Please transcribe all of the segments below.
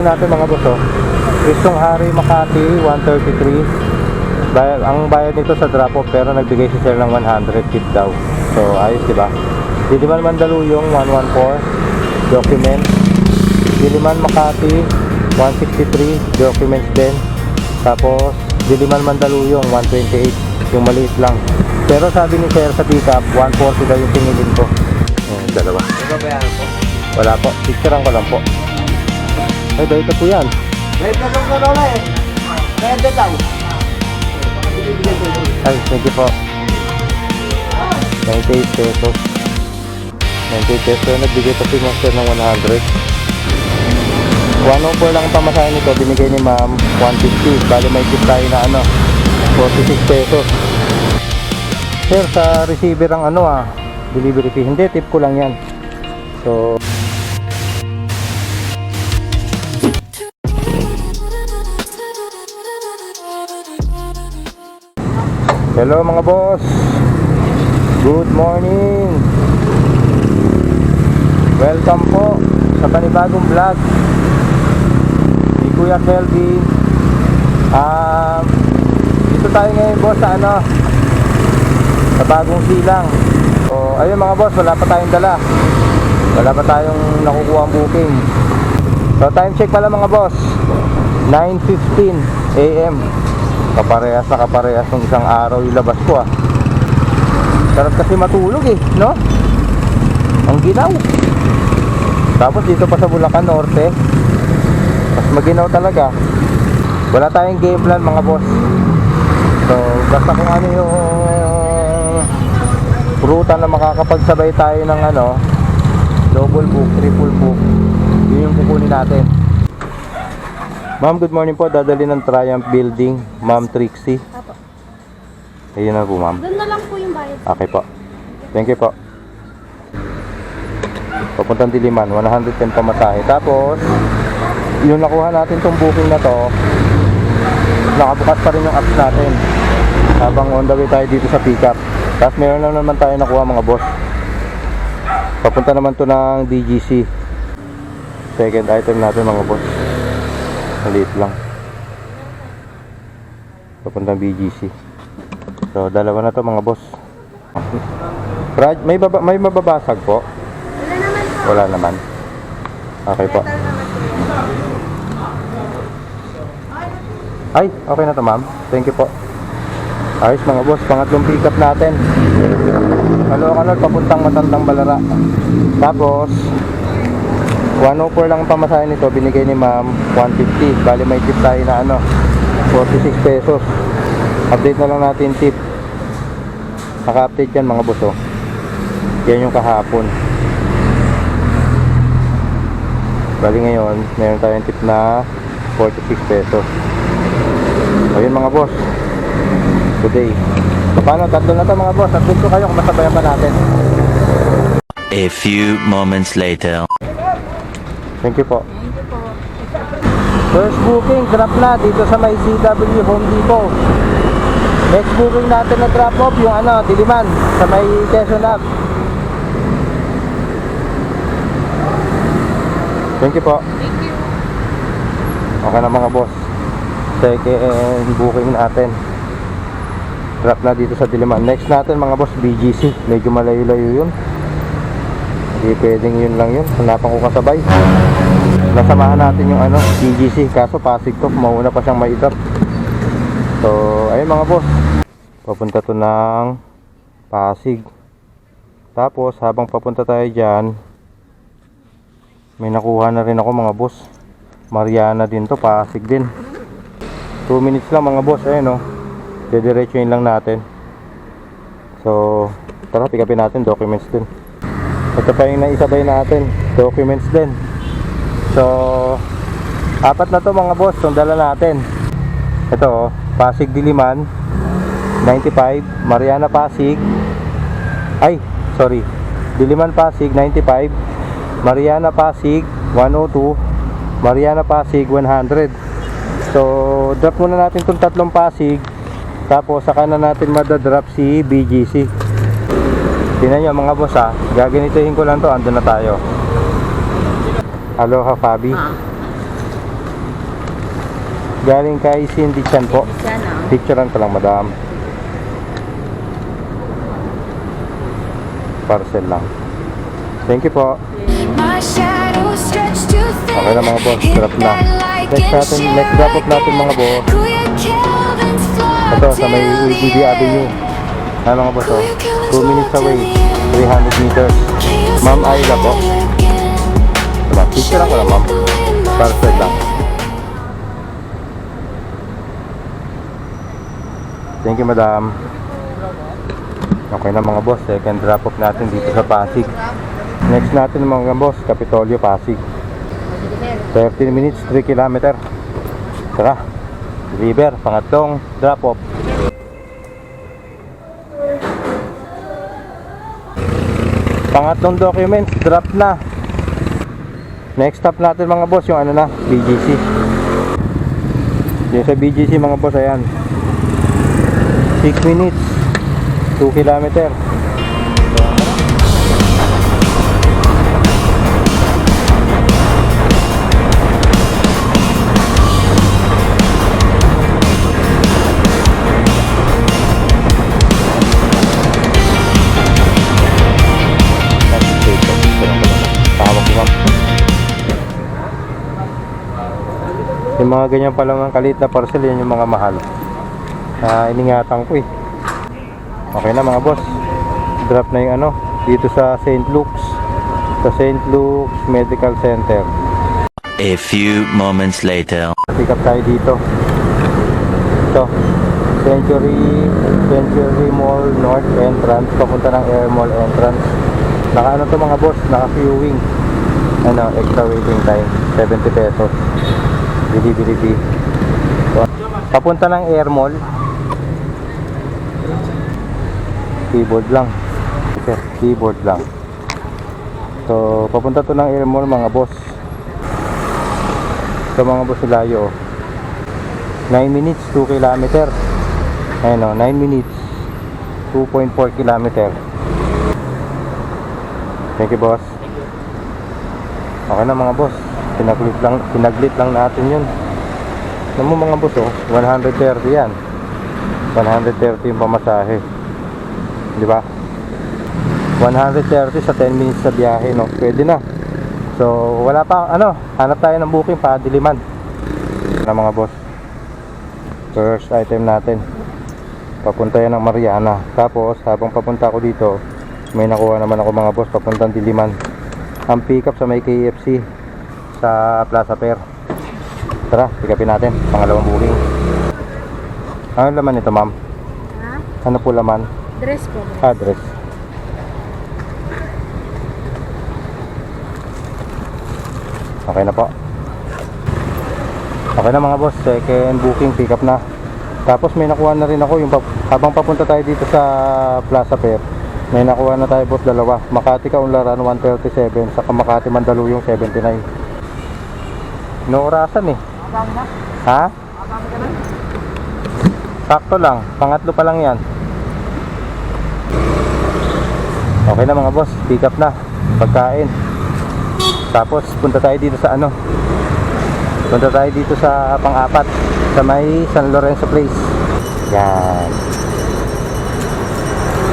natin mga boss, oh. Kristong Hari Makati 133. Ang bayad nito sa drop off, pero nagbigay si sir ng 100 tip daw. So ayos, diba? Diliman Mandaluyong 114 document. Diliman Makati 163 documents din. Tapos Diliman Mandaluyong 128, yung maliit lang. Pero sabi ni sir sa pick-up 140 daw yung tingilin ko. Dalawa. Wala po, picturean ko lang po. Ay, dahil po yan. Red na lang na lang eh. Red na lang. Ay, thank you po. 98 pesos. 98 pesos. Nagbigay pa si master ng 100. 104 lang ang pamasahin nito. Binigay ni ma'am 150. Bali may tip tayo na 46 pesos. Sir, sa receiver ang delivery fee. Hindi, tip ko lang yan. So, hello mga boss, good morning, welcome po sa panibagong vlog ni Kuya Kelvin. Dito tayo ngayon boss sa sa bagong silang. So ayun mga boss, wala pa tayong dala, wala pa tayong nakukuha ang booking. So time check pala mga boss, 9:15 AM. Kaparehas na kaparehas ng isang araw yung labas ko. Sarap kasi matulog no? Ang ginaw. Tapos dito pa sa Bulacan Norte, mas maginaw talaga. Wala tayong game plan mga boss. So basta kung ano yung ruta na makakapagsabay tayo ng double book, triple book, yun yung kukunin natin. Ma'am, good morning po. Dadali ng Triumph Building, Ma'am Trixie. Apo. Ayun na po, ma'am. Doon na lang po yung bayad. Okay po. Thank you po. Papuntang Diliman, 110 pamasahe. Tapos, yung nakuha natin tong booking na to, nakabukas pa rin yung apps natin habang on the way tayo dito sa pickup. Tapos meron na naman tayo nakuha mga boss. Papunta naman to ng DGC. Second item natin mga boss. Maliit lang. Papuntang BGC. So dalawa na to mga boss. May mababasag po? Wala naman po. Wala naman. Okay po. Ay, okay na to ma'am. Thank you po. Ayos mga boss, pangatlong pick up natin. Kalor papuntang Matandang Balara. Tapos 104 lang ang pamasahin nito, binigay ni ma'am 150. Bali may tip tayo na 46 pesos. Update na lang natin tip. Naka-update yan mga boss. Yan yung kahapon. Bali ngayon meron tayong tip na 46 pesos. Ayun mga boss, today. So paano, tatlo na to mga boss. Update ko kayo kung masabayan pa natin. A few moments later. Thank you po. Thank you po. First booking, drop na dito sa may CW Home Depot. Next booking natin na drop off, yung Diliman, sa may Quezon Ave. Thank you po. Thank you. Okay na mga boss. Second booking natin. Drop na dito sa Diliman. Next natin mga boss, BGC. Medyo malayo-layo yun. Hindi pwedeng yun lang yun. Hanapan ko kasabay. Nasamahan natin yung BGC. Kaso Pasig to, mauna pa siyang maidap. So ayun mga boss, papunta to ng Pasig. Tapos habang papunta tayo dyan, may nakuha na rin ako mga boss. Mariana din to, Pasig din. 2 minutes lang mga boss. Ayun dediretsuin lang natin. So tara, pick upin natin, documents din. Ito pa yung naisabay natin, documents din. So 4 na to mga boss, itong dala natin. Ito Pasig Diliman 95, Mariana Pasig, Diliman Pasig 95, Mariana Pasig 102, Mariana Pasig 100. So drop muna natin itong tatlong Pasig, tapos saka na natin madadrop si BGC. Tingnan nyo mga boss gaganituhin ko lang to, andun na tayo. Aloha Fabi. Galing kay Cindy Chan po. Siya na. Picturean ko lang, madam. Parcel lang. Thank you po. Okay na mga boss, drop na. Next drop off natin mga boss. Ito sa may UDB Avenue. Ay mga boss, 2 minutes away, 300 meters. Ma'am Ayla po. Diba? Picture lang ko lang, ma'am. Parcel lang. Thank you, madam. Okay na mga boss, second drop off natin dito sa Pasig. Next natin mga boss, Capitolio, Pasig. 13 minutes, 3 kilometer. Tara, deliver, pangatlong drop off. Pangatlong document, drop na. Next stop natin mga boss, yung ano na, BGC. Yung sa BGC mga boss, ayan. 6 minutes, 2 kilometer. Yung mga ganyan pa lang ng kalit na parcel, yan yung mga mahal. Iningatan ko eh. Okay na mga boss. Drop na yung ano, dito sa St. Luke's. Sa St. Luke's Medical Center. A few moments later. Pick up tayo dito. Ito. Century Mall North Entrance. Papunta ng Air Mall Entrance. Naka ano to mga boss, naka queuing. Ano, extra waiting time. 70 pesos. Bili. So, papunta ng Air Mall. Keyboard lang. Okay, keyboard lang. So, papunta to ng Air Mall mga boss. So mga boss, layo. 9 minutes, 2 kilometer. Ayun o, 9 minutes, 2.4 kilometer. Thank you boss. Okay na mga boss. Pinaglit lang natin yun. Alam mo mga boss, 130 yan. 130 yung pamasahe. Di ba? 130 sa 10 minutes sa biyahe, no? Pwede na. So, wala pa, hanap tayo ng booking pa, Diliman. Na mga boss. First item natin. Papunta yan ng Mariana. Tapos, habang papunta ako dito, may nakuha naman ako mga boss, papuntang Diliman. Ang pick up sa may KFC sa Plaza Fair. Tara, pick upin natin. Pangalawang booking. Ano laman ito, ma'am? Ha? Ano po laman? Dress po. Address. Okay na po. Okay na mga boss, second booking, pick up na. Tapos may nakuha na rin ako yung habang papunta tayo dito sa Plaza Fair. May nakuha na tayo boss, dalawa. Makati Kaunlaran 137, saka Makati Mandaluyong 79. No orasan eh. Ha? Sakto lang, pangatlo pa lang yan. Okay na mga boss, pick up na. Pagkain. Tapos punta tayo dito sa ano, punta tayo dito sa pang-apat, sa may San Lorenzo Place. Yan.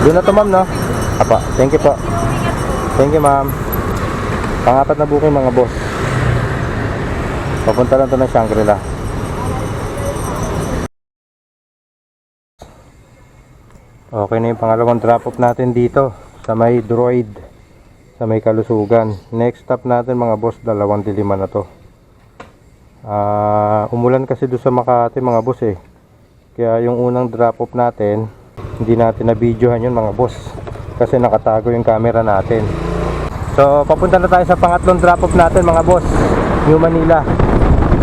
Doon na to ma'am, no? Apa, thank you po. Thank you ma'am. Pang-apat na booking mga boss. Papunta lang to ng Shangri-La. Okay na yung pangalawang drop off natin dito sa may Droid, sa may Kalusugan. Next stop natin mga boss, dalawang Diliman na to. Umulan kasi doon sa Makati mga boss eh. Kaya yung unang drop off natin, hindi natin na-videohan yun mga boss, kasi nakatago yung camera natin. So papunta na tayo sa pangatlong drop off natin mga boss, New Manila.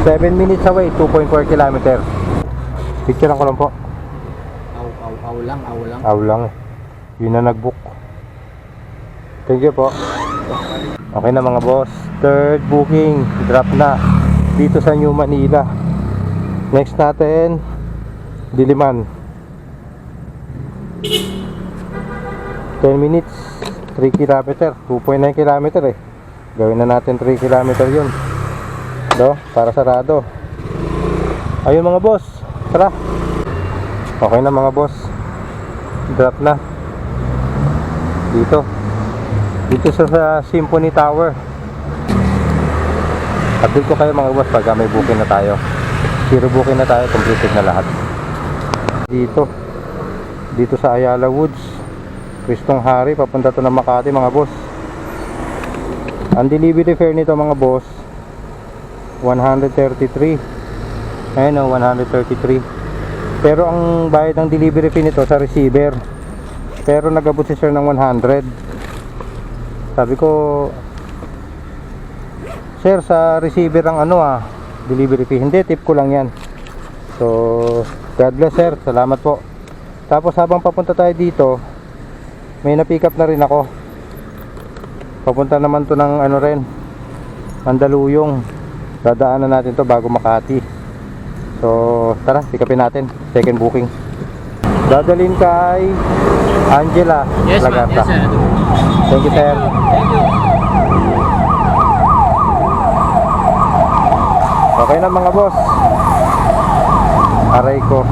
7 minutes away, 2.4 kilometer. Picturean ko lang po. Aw lang eh. Yun na nag-book. Thank you po. Okay na mga boss, third booking, drop na dito sa New Manila. Next natin, Diliman. 10 minutes, 3 kilometer, 2.9 kilometer eh. Gawin na natin 3 kilometer yun. Do, para sarado. Ayun mga boss, tara. Okay na mga boss. Drop na. Dito sa Symphony Tower. Update ko kayo mga boss pag may booking na tayo. Zero booking na tayo, completed na lahat. Dito sa Ayala Woods, Cristong Hari, papunta to ng Makati mga boss. Ang delivery fare nito mga boss, 133. Ayun o, 133. Pero ang bayad ng delivery fee nito sa receiver. Pero nag-abot si sir ng 100. Sabi ko, sir, sa receiver ang delivery fee. Hindi, tip ko lang yan. So, God bless sir, salamat po. Tapos habang papunta tayo dito, may na-pick up na rin ako. Papunta naman to ng Mandaluyong. Dadaanan natin to bago Makati. So, tara, pick upin natin. Second booking. Dadalhin kay Angela Lagarta. Thank you sir. Okay na mga boss. Aray ko.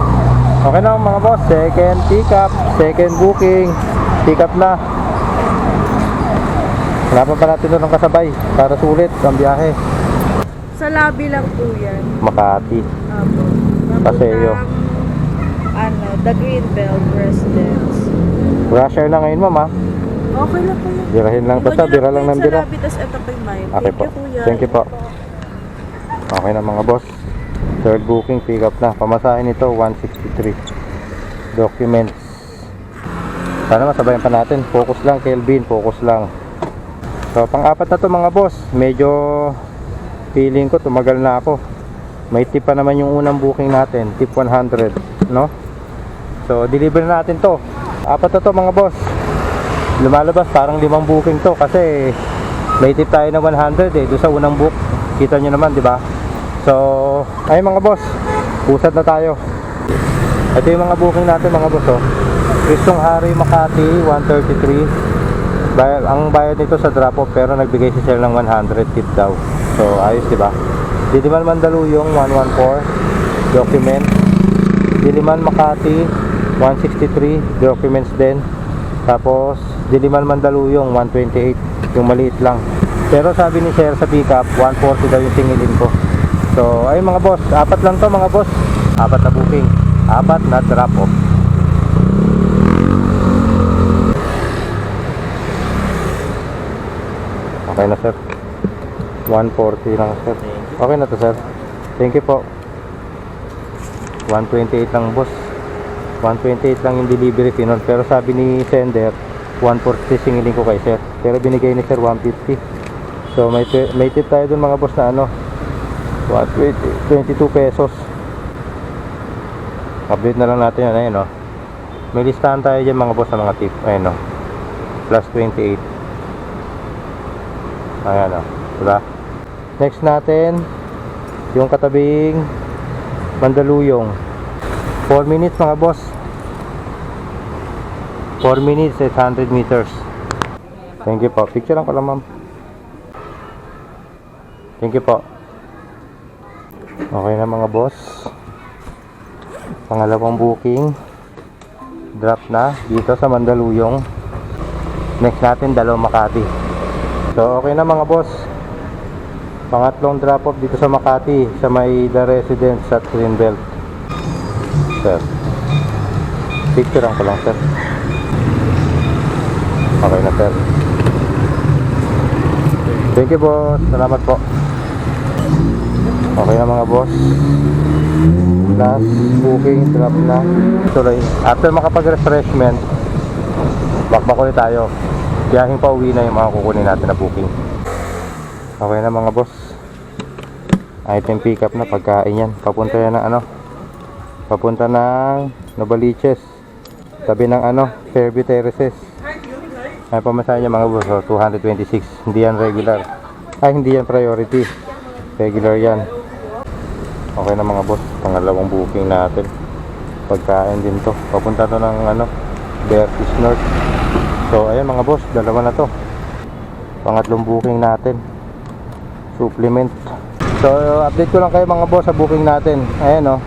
Okay na mga boss. Second pick up, second booking. Pick up na. Hanapan pa natin doon ng kasabay para sulit ang biyahe. Sa lobby lang po yan. Makati. Apo. Paseo. The Greenbelt Residence. Rush hour na ngayon ma'am ha. Okay lang po yan. Birahin lang basta, bira lang ng bira. Sa lobby, tas ito pa yung mine. Okay po. Thank you po. Okay na mga boss. Third booking, pick up na. Pamasahin ito, 163. Documents. Sana masabayan pa natin. Focus lang, Kelvin. Focus lang. So, pang-apat na to mga boss. Medyo feeling ko tumagal na ako. May tip pa naman yung unang booking natin. Tip 100. No? So, deliver na natin to. Apat na to mga boss. Lumalabas parang 5 booking to. Kasi may tip tayo na 100 doon sa unang book. Kita nyo naman, di ba? So, ay mga boss, pusat na tayo. Ito yung mga booking natin mga boss Cristong Hari, Makati, 133. Ang bayad nito sa drop off, pero nagbigay si sir ng 100 tip daw. So, ayos diba? Diliman Mandaluyong, 114 document. Diliman Makati, 163 documents din. Tapos Diliman Mandaluyong, 128, yung maliit lang. Pero sabi ni sir sa pick up, 140 daw yung singilin ko. So, ay mga boss, apat lang to mga boss. Apat na booking, apat na drop off. Okay na sir. 140 lang sir. Okay na to sir. Thank you po. 128 lang boss. 128 lang yung delivery fee nun. Pero sabi ni sender, 140 singilin ko kay sir. Pero binigay ni sir 150. So may tip tayo dun mga boss na 22 pesos. Update na lang natin yan. Ayun may listahan tayo dyan mga boss na mga tip. Ayun plus 28. Ayan diba? Next natin yung katabing Mandaluyong. 4 minutes mga boss. 4 minutes 800 meters. Thank you po. Picture lang ko lang ma'am. Thank you po. Okay na mga boss. Pangalawang booking. Drop na dito sa Mandaluyong. Next natin Makati. So okay na mga boss. Pangatlong drop off dito sa Makati, sa may The Residence at Greenbelt. Sir, picture ko lang sir. Okay na sir. Thank you boss. Salamat po. Okay na mga boss. Last booking, drop na. Tuloy. After makapag-refreshment, bakbak ulit tayo. Biyahing pa uwi na yung mga kukunin natin na booking. Okay na mga boss. Item pick up na, pagkain yan. Papunta yan ng papunta ng Novaliches. Tabi ng Fairview Terraces. Ay pamasahe niya mga boss, 226. Hindi yan regular. Ay hindi yan priority. Regular yan. Okay na mga boss, pangalawang booking natin. Pagkain din to. Papunta to ng Bertis North. So ayan mga boss, dalawa na to. Pangatlong booking natin. Supplement. So update ko lang kayo mga boss sa booking natin. Ayan o.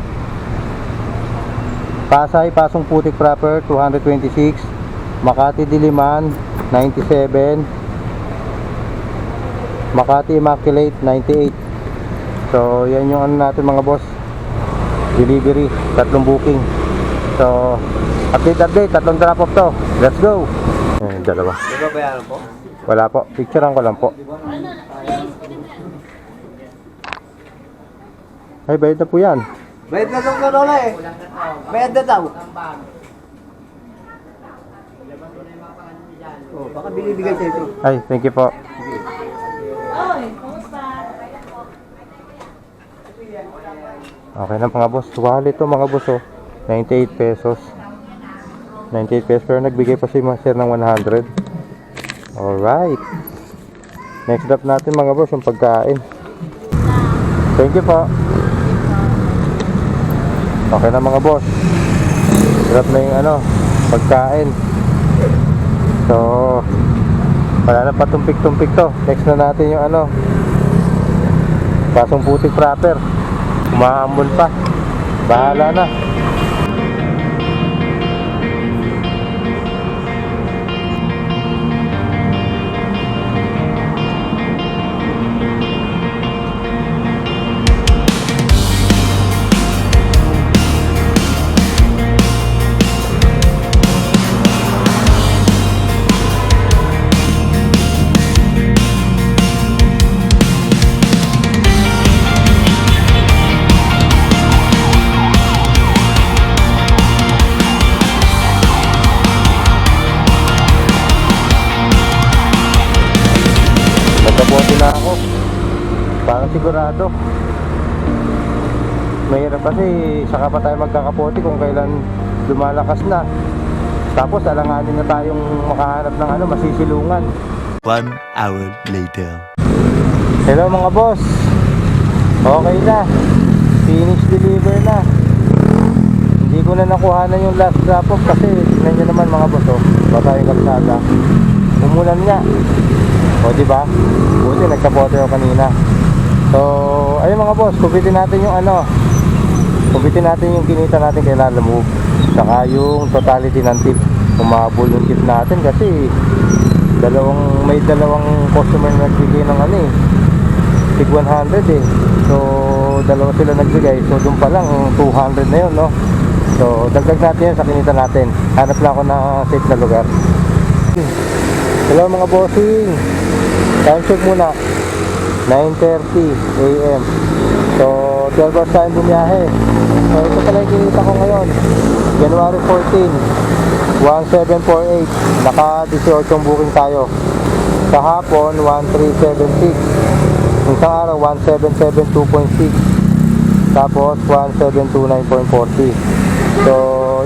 Pasay, Pasong Putik proper 226, Makati Diliman 97, Makati Immaculate 98. So yan yung ano natin mga boss, delivery, tatlong booking. So update, tatlong drop off to. Let's go. Dalawa. Di ba bayaran po? Wala po, picturean ko lang po. Ay, bayad na po yan. Bayad na daw ka Lola eh. Bayad na daw. Oh, baka binibigay sa ito. Ay, thank you po. Okay na mga boss. Wallet to mga boss oh. 98 pesos. 98 pesos pero nagbigay pa si Master ng 100. Alright. Next up natin mga boss yung pagkain. Thank you po. Okay na mga boss. Sarap na yung ano, pagkain. So, wala na patumpik-tumpik to. Next na natin yung ano, Pasong Putik proper. Umaambon pa. Bahala na. Nagkabote na ako. Parang sigurado. Mahirap kasi saka pa tayo magkakapote kung kailan lumalakas na. Tapos alanganin na tayong makahanap ng ano, masisilungan. 1 hour later. Hello mga boss. Okay na. Finish deliver na. Hindi ko na nakuhanan yung last drop off kasi tignan nyo naman mga boss oh. Baka yung kalsada. Umulan nga. O diba? Buti nagkapote ako kanina. So ayun mga boss, kupitin natin yung ano, kupitin natin yung kinita natin kay Lala Move. Saka yung totality ng tip. Umabol yung tip natin kasi may dalawang customer na nagbigay ng ano eh, tig 100 eh. So dalawa sila nagbigay. So doon pa lang 200 na yun no. So dagdag natin yun sa kinita natin. Hanap lang ako na safe na lugar. Hello mga bossing. Time check muna 9:30 AM. So 12 hours time bumiyahe. So ito pala yung kinita ko ngayon, January 14, 1748. Naka 18 booking tayo. Sa hapon 1376. Isang araw 1772.6. Tapos 1729.40. So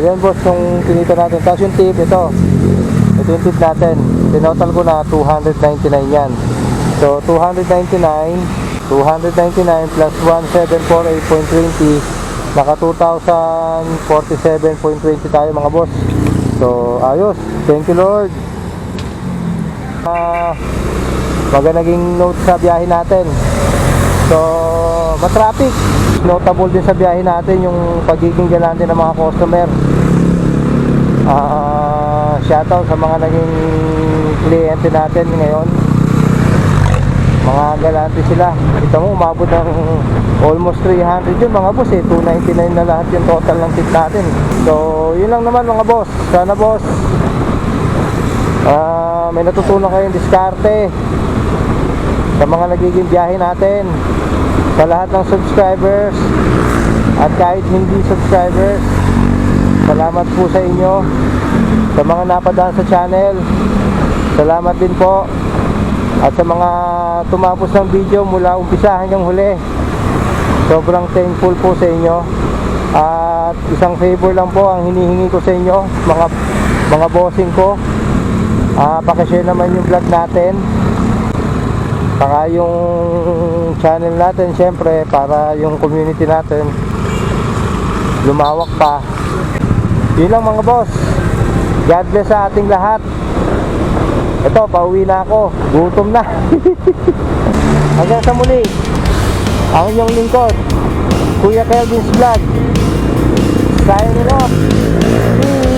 yan boss yung kinita natin. Tapos yung tip ito yung tip natin, tinotal ko na 299 yan. So 299 plus 1748.20, naka 2,047.20 tayo mga boss. So ayos, thank you Lord. Naging note sa biyahe natin. So matraffic. Notable din sa biyahe natin yung pagiging galante ng mga customer. Shoutout sa mga naging kliyente natin ngayon. Mga galante sila. Kita mo umabot ng almost 300 yun mga boss eh. 299 na lahat yung total ng tip natin. So yun lang naman mga boss. Sana boss may natutunan kayong diskarte sa mga nagiging biyahe natin. Sa lahat ng subscribers at kahit hindi subscribers, salamat po sa inyo. Sa mga napadaan sa channel, salamat din po. At sa mga tumapos ng video mula umpisa hanggang huli, sobrang thankful po sa inyo. At isang favor lang po ang hinihingi ko sa inyo, mga bossing ko. Pakishare naman yung vlog natin, saka yung channel natin syempre, para yung community natin lumawak pa. Yun lang mga boss. God bless sa ating lahat. Ito, pauwi na ako. Gutom na. Hanggang sa muli. Ang inyong lingkod, Kuya Kelvin's Vlog. Signing off.